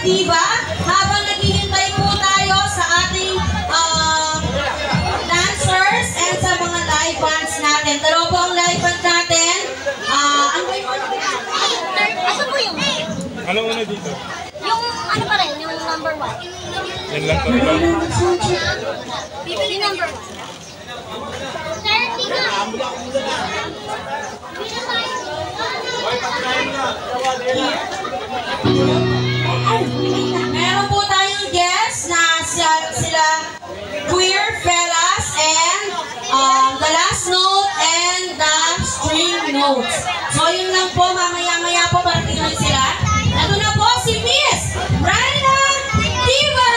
Diva, habang naghihintay po tayo sa ating dancers and sa mga live bands natin. Dalawa po ang live band natin. Ano ba yung Ano po yung? Ano una dito? Yung ano pa rin, yung number 1. Yan lang talaga. Bibili number 1. 30 na! Meron po tayong guests na sila Queer Fellas and The Last Note and The String Notes. So yun lang po, mamaya-maya po para tingnan sila. Ito na po si Miss Rhina Diva!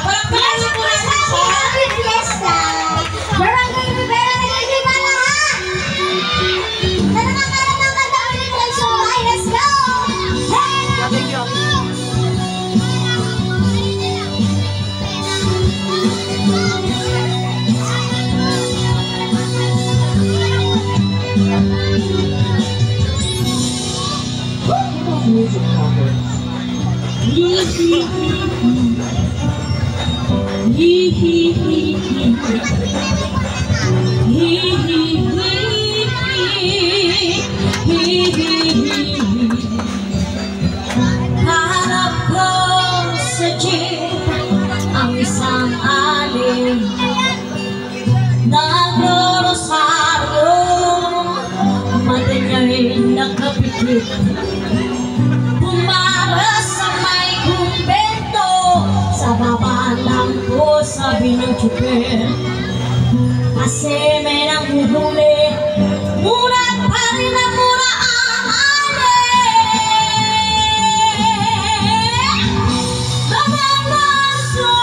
Palakpakan na po natin po. Happy Fiesta! Barangay Rivera, nag-iba lahat! Sana makaroon ng kanta ulit ng show. Ay, let's go! Music covers. Hanap ko sa jeep ang isang alin, nagro-rosaryo, mata niya'y nakapikit. Pumaras sa may kumbento, sa baba lang po sabi ng tsuper. Kasi may nanghuhuli, mura pa rin ang mura ang alin. Mamamaso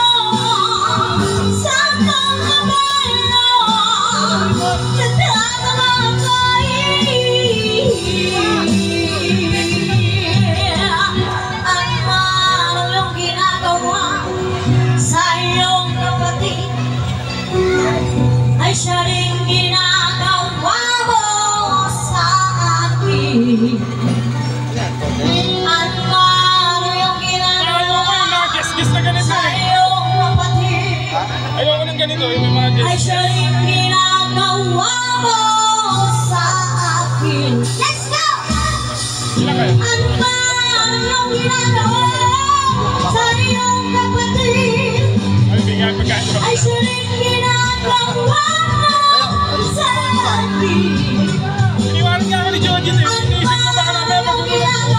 sa pangabalo, nagtatamagay. At paano yung ginagawa sa iyong kapatid, ay siya rin ginagawa mo sa akin. At paano yung ginagawa Kiss na ganito sa eh. iyong kapatid, Ayoko ng ganito, yung may mga ay guest. siya rin ginagawa mo sa akin. Let's go! Sila kayo. At paano yung ginagawa sa iyong kapatid, Ay, bigyan pagkain ko. ay siya rin ginagawa mo sa akin. Iniwanan nga ako ni Joji. Iniisip ko baka namin magugulat ko.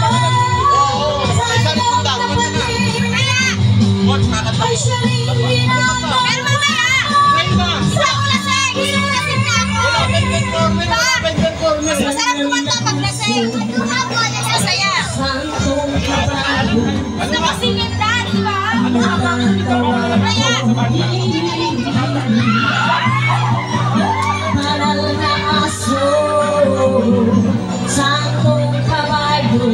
Ay siya rin ginagawa Pero mamaya! Sa kulaseng! Kulaseng na ako! Mas masarap kumanta pag laseng. Masaya. Santong kabayo, Gusto ko singin dad, di ba? Kaya, banal na aso, santong kabayo,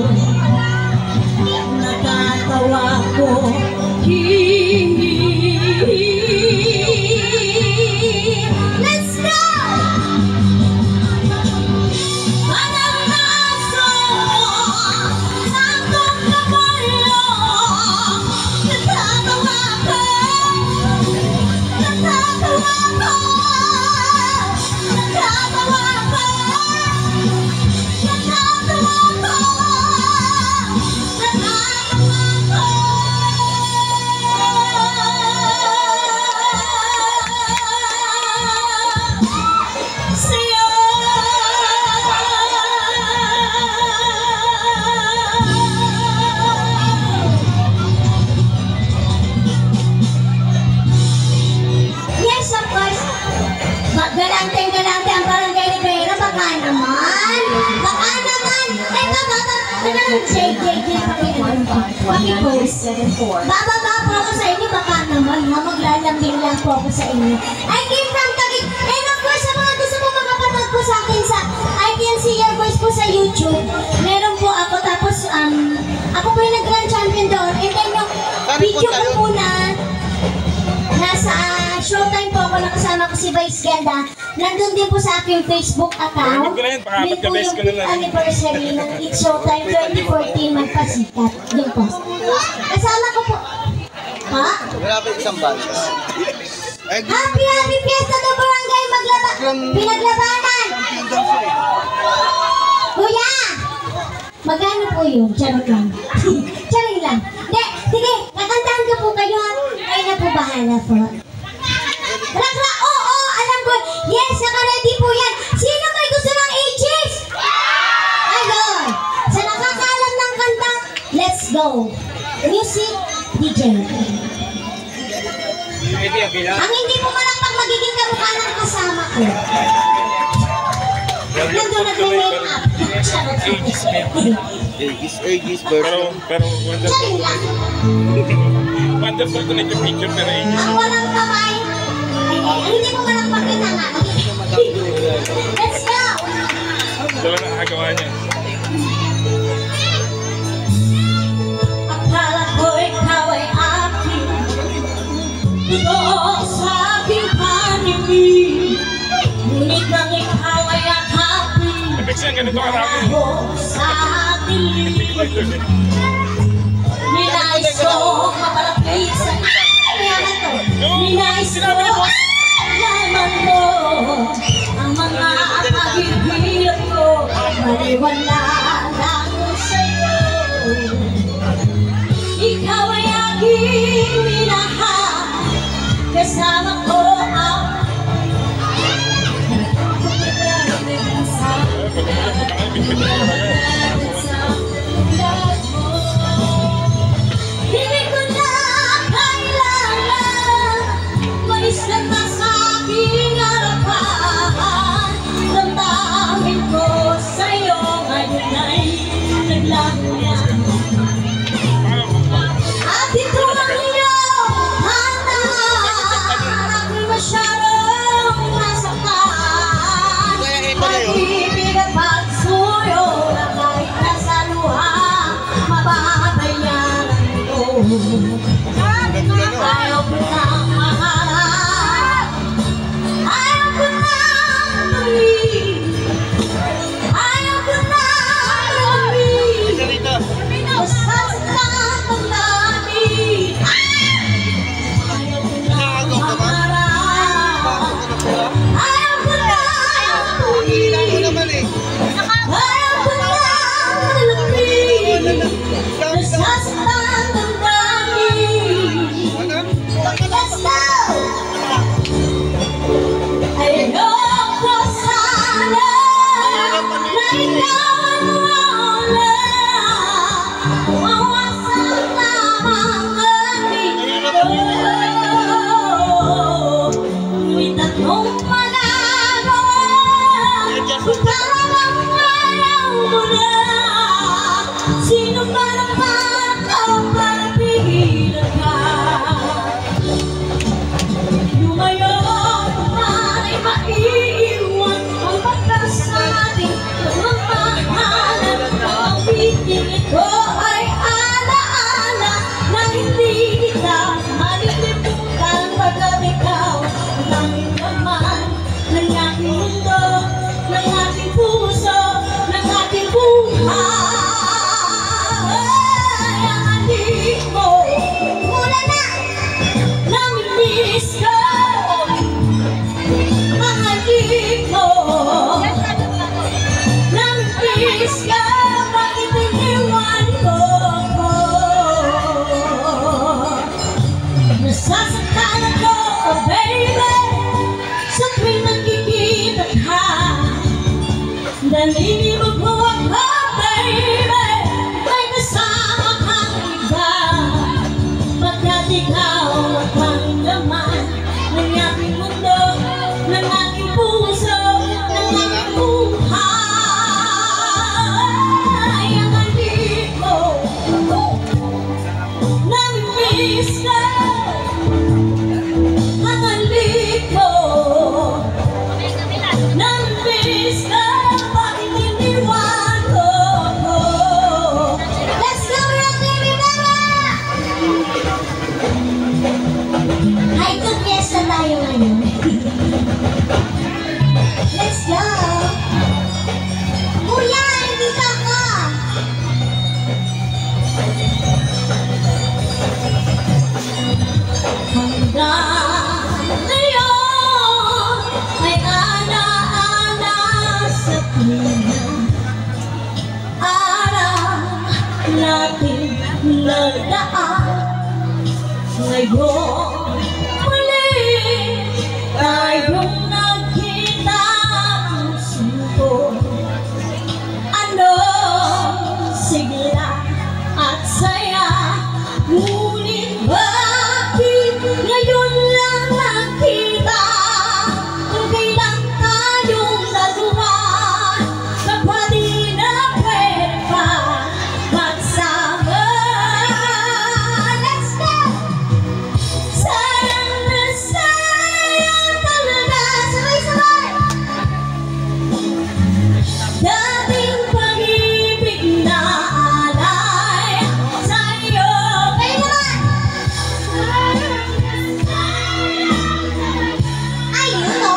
natatawa ko. let's go! Banal na aso, santong kabayo, natatawa ko. Natatawa ko. Natatawa ko. Natatawa ko. Natatawa ko. Sa'yo. Yes, of course. Galante ang barangay Rivera. Baka naman. Baka naman. Ito, JJ, pakipost. Bababa po ako sa inyo. Baka naman, ha? Maglalambing lang po ako sa inyo. I came from Taguig. And of course, sa mga gusto mo makapatag po sa akin sa I Can See Your Voice po sa YouTube. Meron po ako. Tapos, ako po yung nag-grand champion doon. And then yung video ko po na nasa showtime po ako, nakasama ko si Vice Ganda. Nandun din po sa aking Facebook account. Ano ko na yun? Pangapat Din ka, po best yung ko na lang. anniversary ng It's Showtime 2014 magpasikat. Yun po. Kasama ko po. Ha? Wala pa isang banda. Happy Fiesta do Barangay Pinaglabanan! Kuya! Magkano po yun? Charot lang. Charot lang. Sige, kakantahan ko po kayo. Kayo na po bahala po. Rakla, oo, alam ko. Yes, naka-ready po yan. Sino may gusto ng ages? Ayun. Sa nakakaalam ng kanta, let's go. Music, DJ. Ang hindi po malakpak magiging kamukha ng kasama ko. Nandun nag-make up. Aegis Pero, version. wonderful. Charing lang. Wonderful to make a picture, pero Ang walang kamay. Ang hindi po malakpak yun na nga. Let's go! dala na nakagawa niya. Akala ko ikaw ay akin, totoo sa aking paningin. Ngunit nang ikaw ay akapin, Ibig siya, ganito karami. ako sa dilim. Ninais ko mapalapit sa Ninais ko alaman mo ang mga paghihirap ko, maliwala lang sa'yo. Ikaw ay aking minahal, kasama ko ang hindi ko na kailangan malis lang na sa aking harapan. Damdamin ko sa'yo ngayon ay naglago na. At ito ang iyong handa, ako'y masyadong nasaktan. Pag-ibig at pagsuyo na kahit nasa luha, mababayaran ko. Ayaw ko nang maharap, ayaw ko nang tuloy, ayaw ko nang tuloy. Basta sa tanggamin, ayaw ko nang maharap, ayaw ko nang tuloy, ayaw ko nang tuloy. Basta sa tanggamin. Let's go! Ayoko sana na ikaw ang wala, mawasak lamang ang ito. May tatlong magagawa, kung talagang ayaw mo na, sino ba naman ang papigilan ka? Lumayo ay maiiwan ang pagkasabi ng mamahalan. Ang piting ito ay alaala na hindi kita malilimutan pagkat ikaw ang laman ng aking mundo, ng aking puso, ng aking buhay. Ang halik mo, mula na namimiss ko. Ang halik mo, namimiss ko. Bakit iniwan mo ko? Nasasaktan ako, oh baby, sa tuwing nakikita ka. Naninibog mo ako, baby, may kasama kang iba. Pagkat ikaw ang laman ng aking mundo, ng aking puso, ng aking buhay. Ang halik mo, namimiss ko. Ang halik mo, namimiss ko. Bakit iniwan mo ko? Let's go, Rock Baby Bella! Hi, good fiesta tayo ngayon. nagdaan. Ngayon, muli tayong nagkita ng suko. Anong sigla at saya, ngunit bakit ngayon lang nakita? Kung kailan tayong dalawa, kapwa di na pwede pa magsama. Let's go! Sayang na sayang talaga. Sabay-sabay! Dating pag-ibig na alay sa'yo. Kayo naman! Ayun o!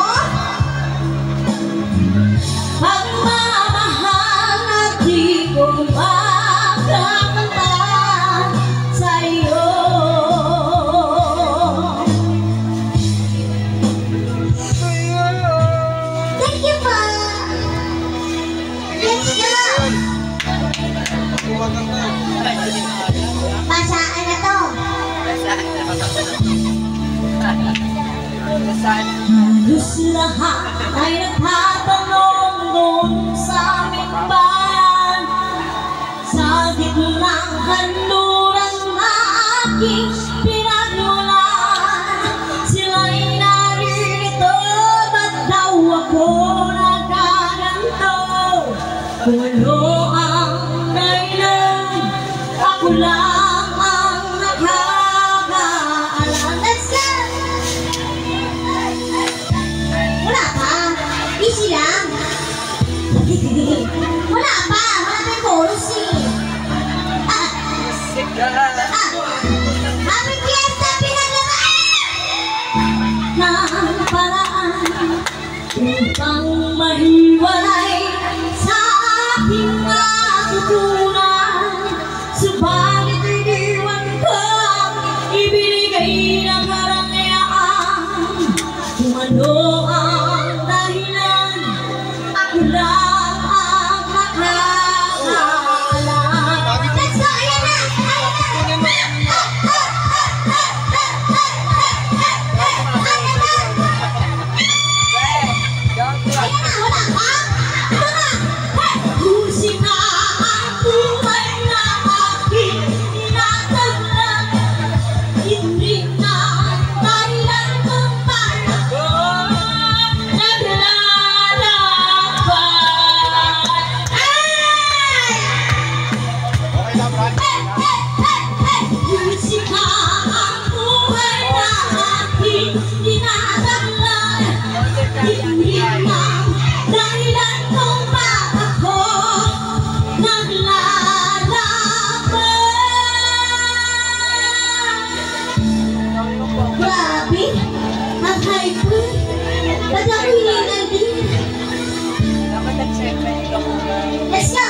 Pagmamahal na di ko makakanta sa'yo. Thank you po! Let's go! Pasaan na to. Halos lahat ay nagtatanong doon sa aming bayan. Sa gitnang kanluran na aking pinagmulan, sila'y naririto, ba't daw ako nagkaganto? Kung ano ang dahilan, ako lang ang nakakaalam. Let's go! Wala pa. Easy lang. Wala pa. Wala pa yung chorus eh. Happy Fiesta, pinaglaban! Ng paraan upang mahiwalay sa aking matutunan. Subalit iniwan ko ang ibinigay ng karangyaan. Kung ano ang dahilan, ako lang ang nakakaalam. Let's go! Ayan na! Ayan na! Wala pa? Ito na! Musika ang buhay na aking tinataglan. Hindi na dahilan kung bakit ako naglalakbay. Musika ang buhay na aking tinataglan. Hindi na dahilan kung bakit ako naglalakbay. Grabe, ang hype ko. Ba't ako hiningal din? Let's go!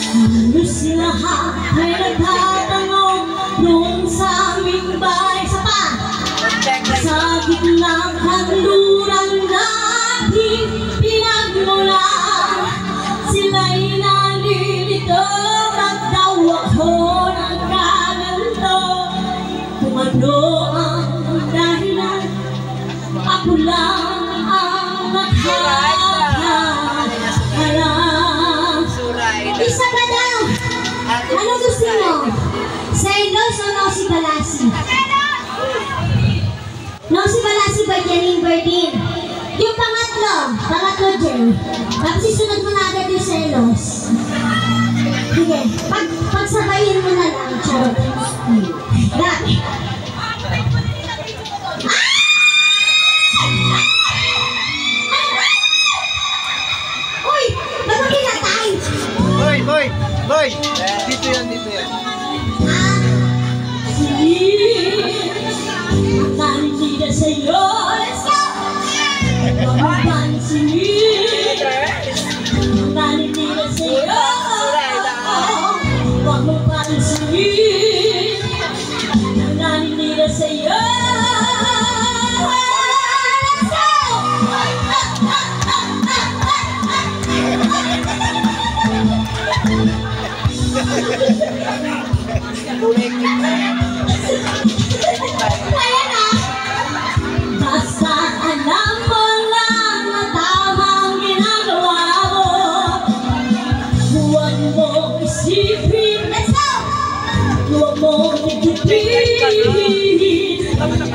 Halos lahat ay nagtatanong noon sa aming bahay. Isa pa! Sa gitnang kanluran na aking pinagmulan, sila'y nalilito, ba't daw ako nagkaganto? Kung ano ang dahilan, ako lang ang nakakaalam. Isa pa daw! Ano gusto mo? Selos o Nosy Balasi? Nosy Balasi by Janine Bardin. Yung pangatlo dyan. Tapos isunod mo na agad yung Selos. Sige, pagsabayin mo na lang. Charot. Dami. Uy! Ba't mo pinatay? Boy! Dito yan. Nandiyan sa'yo. Let's go! Huwag mo pansinin. Nandiyan sa'yo. Huwag mo pansinin. Nandiyan sa'yo. Let's go! Tunay Ayan na. Basta alam mo lang na tama ang ginagawa mo. Huwag mo isipin. Let's go! Huwag mo itipin.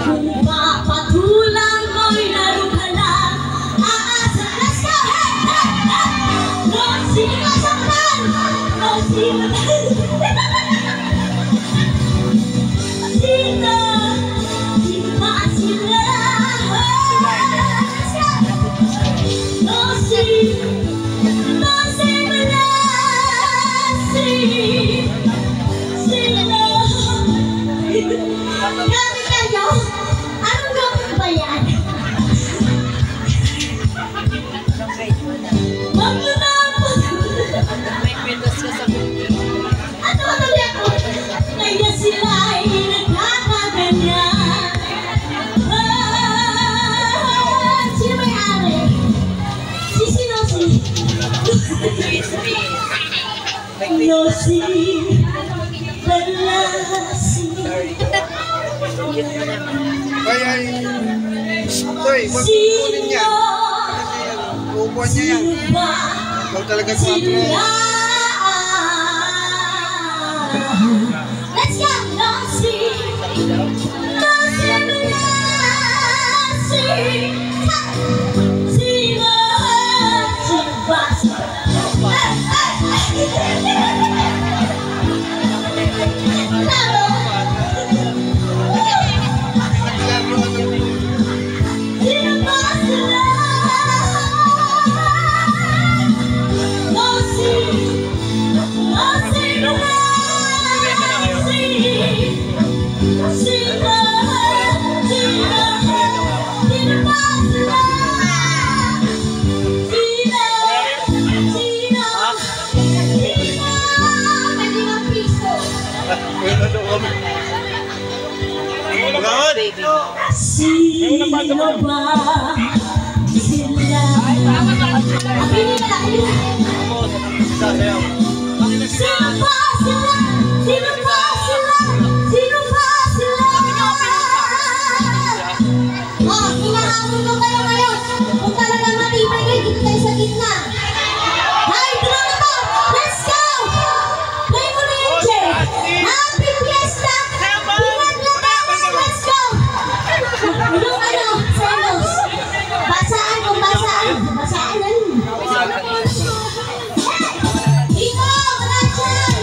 Kung mapatulang mo'y laro ka lang. Aasa, let's go! Hey, hey, hey! No, sino masaktan? No, sino sino? Sino ba sila? No, sino? No, sino na? Sino? Gamit kayo? Anong gamit ba yan? Wag mo na ako. Ano tuloy ako? Kaya sila ay nagkakaganyan. Sino may-ari? Si Sinosi. Nosi. Balasi. Kaya Toy, wag mo kunin yan. Upuan niya yan. Ikaw talaga Sino? Let's go! Nosi. Nosi. Balasi. Sino? Sino ba sila? Abinin na lang yun. Sino ba sila? Sino ba sila? Sino ba sila? Oh, hinahamon ko kayo ngayon. Kung talagang matibay kayo, dito tayo sa gitna. Hay, drama mo! Let's go! Play mo na yun, Jay. Happy Fiesta! Pinag lang! Let's go! Yung ano, selos. Basaan kung basaan. Basaan na yun. Dito, wala dyan.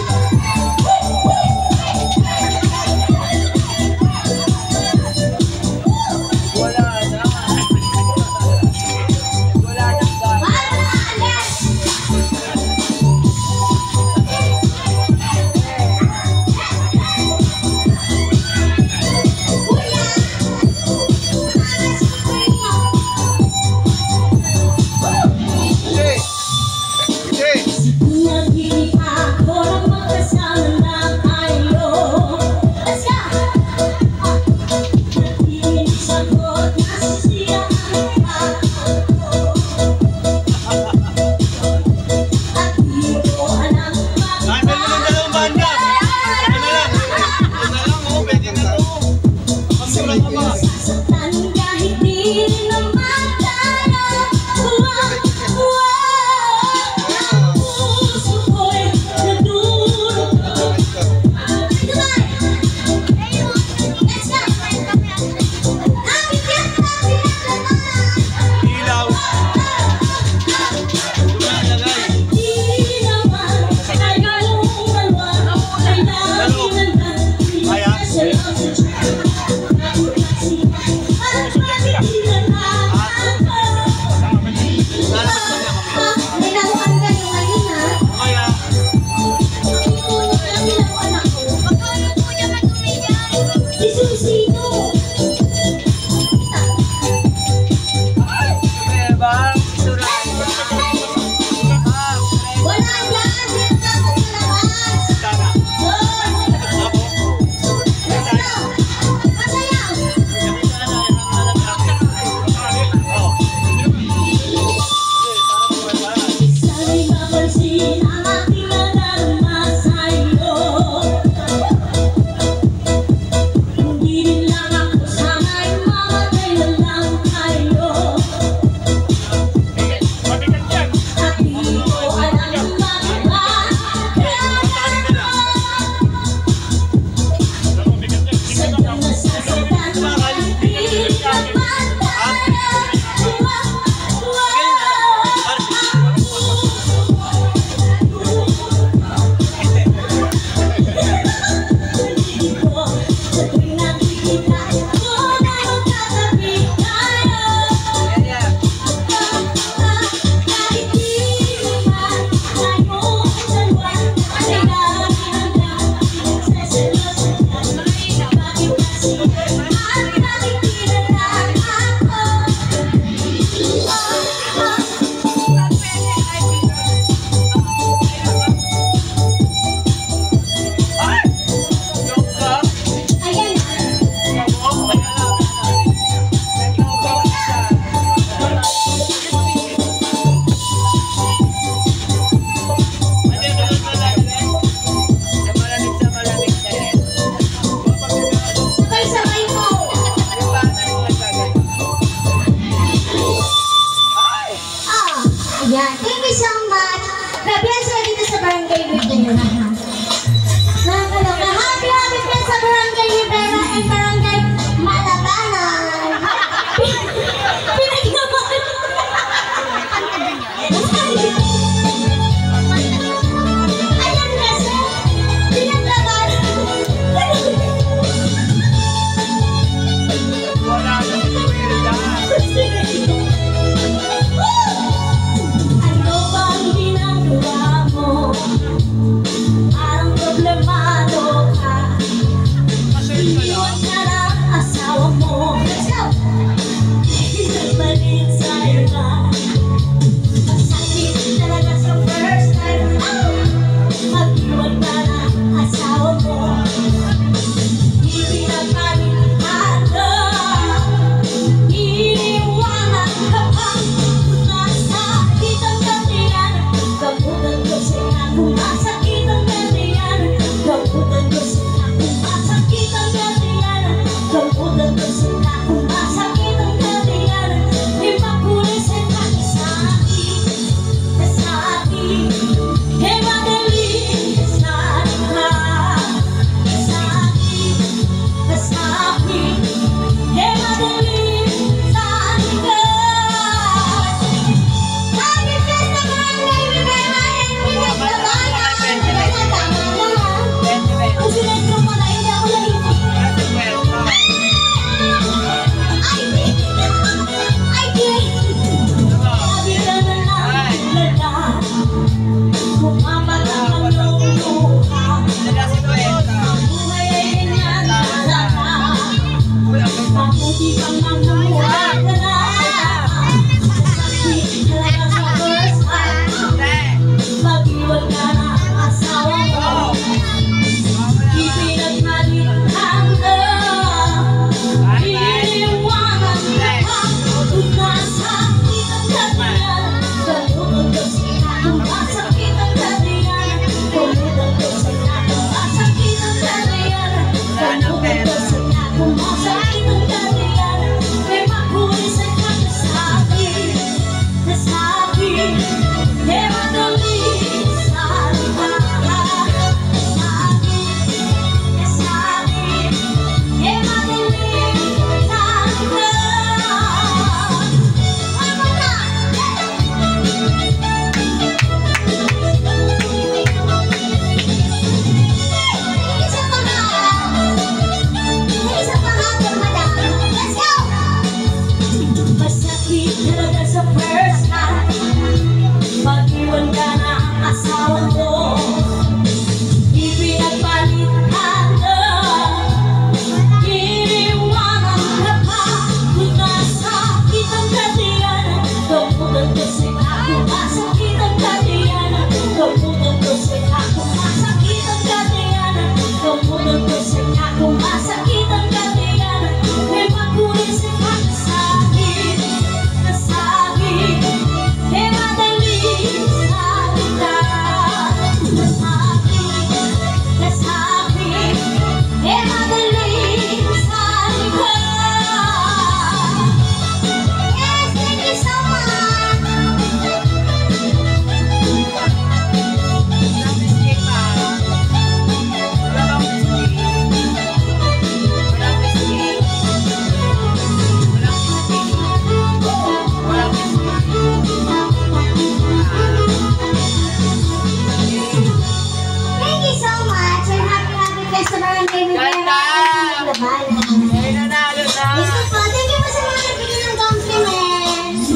Wala. Gusto po, thank you po sa mga nagbigay ng compliments.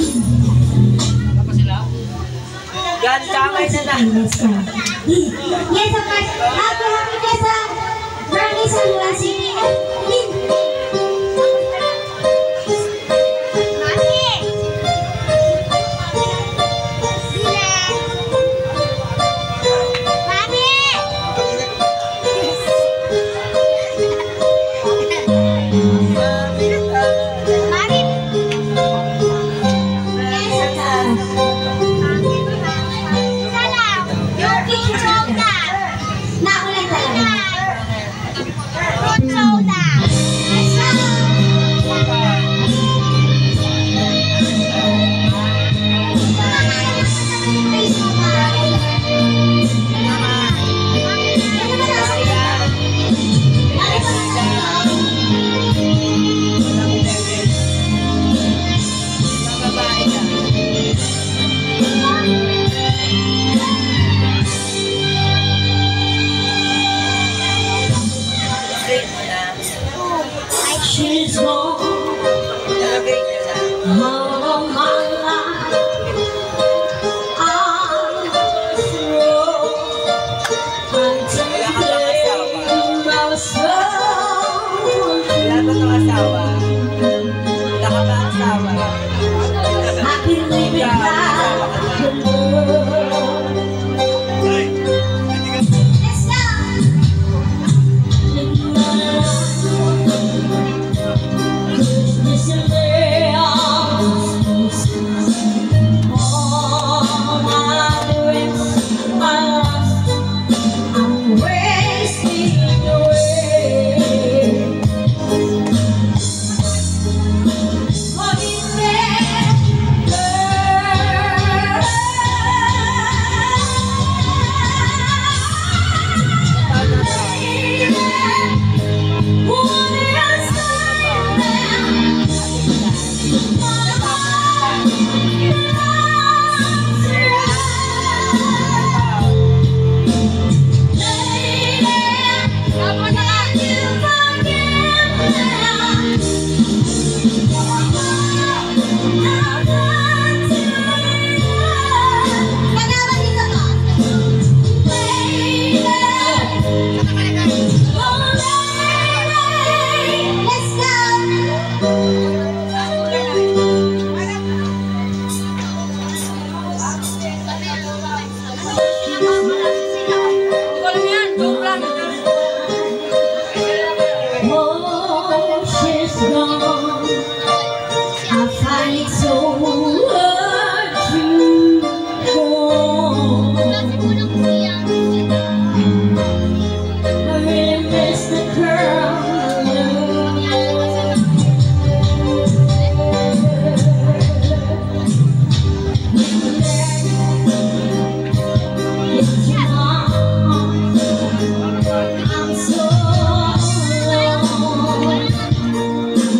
Yes, of course. Happy ka sa birthday sa Nueva City. Naulan talaga. She's gone. All of my life I'm through until my soul. Happy living life the world. Let's go.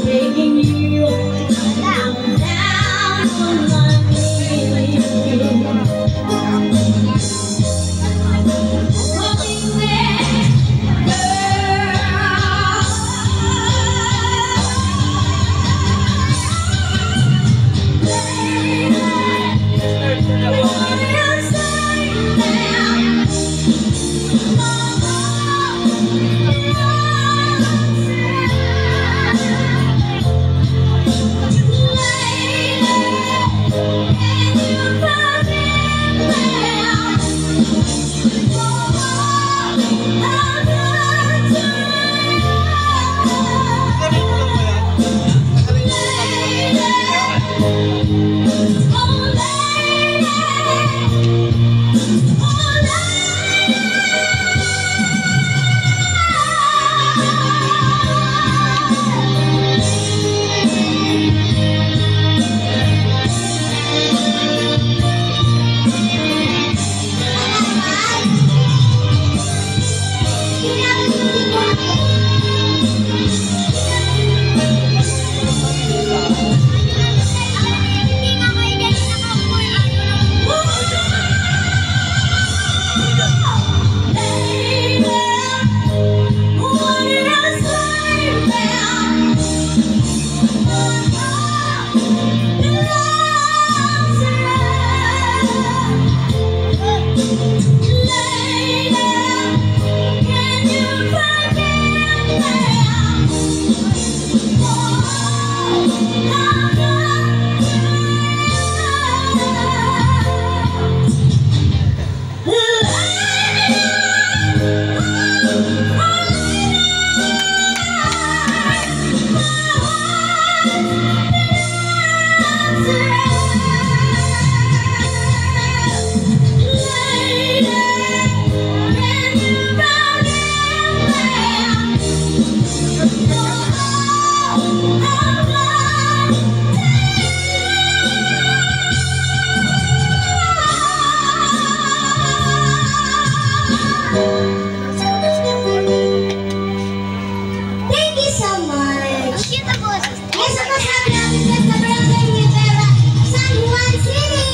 Baby Yes, ako sabi namin dyan sa Barangay Rivera, San Juan City!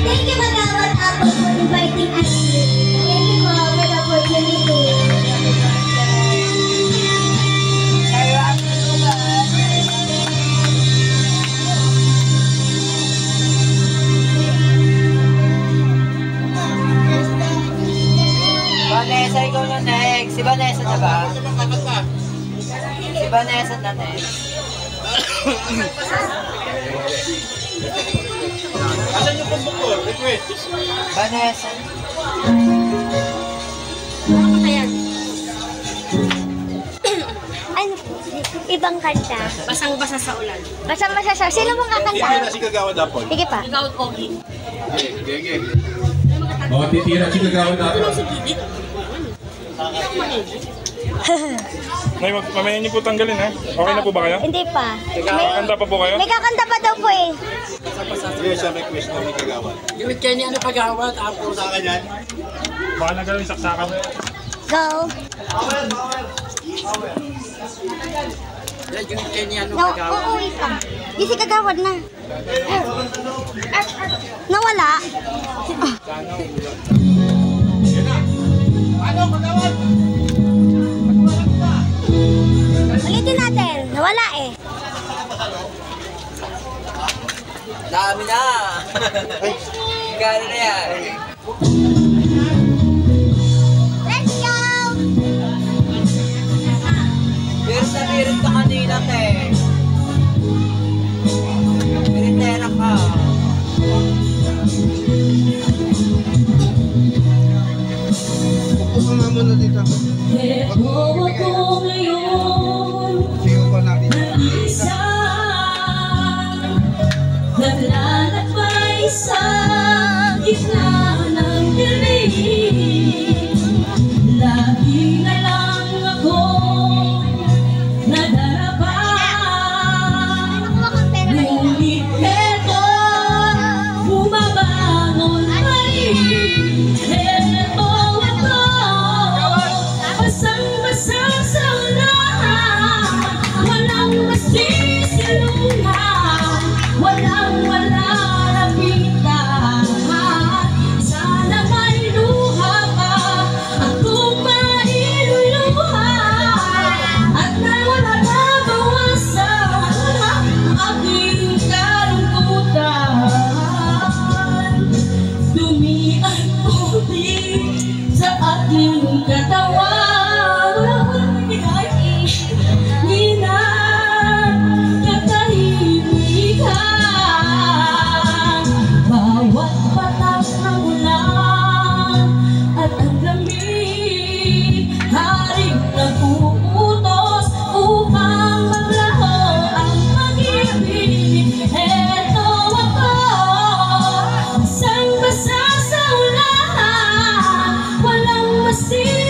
Thank you, Magawat Apple, for inviting us. Thank you for the opportunity. Vanessa, ikaw na next. Si Vanessa na ba? Si Vanessa na next. Asan yung pambukol? Request. Vanessa. Ano po? Ibang kanta. Basang-basa sa ulan. Basta-basta sa. Sino mong kakanta? Si Kagawa Dapol. Sige pa. Ikaw, Pogi. Gege. O, titira si Kagawa natin. Nay, mamayan niyo po tanggalin ha. Okay na po ba kayo? Hindi pa. Kakanta pa po kayo? May kakanta pa daw po eh. Sige, siya request na may Kagawa. Gawit kayo niya ano pag-awat. Apo sa kanya. Baka na gawin saksakan. Go. Gawit kayo niya ano No, pag-awat. uuwi pa. Di si kagawad na. Nawala. Ulitin natin. Nawala eh. Dami na. Gano'n na yan. Let's go! Meron na meron ka kanina, te. Meritera ka. Upo ka nga muna dito. Eto ako ngayon, Siyo pa natin. isa, naglalakbay sa gitna ng dilim. Lagi na lang ako nadarapa. Ngunit eto, bumabangon pa rin. Eto ako, basang-basa sa ulan. Walang masisilungan, walang-wala na pintahan. Sana may luha pa akong mailuluhan, at nawala na bawasan ang aking kalungkutan. Dumi at puti sa aking katawan. Bawat patak ng ulan at ang lamig, haring nag-uutos upang maglaho ang pag-ibig. Eto ako, basang-basa sa ulan, walang masin.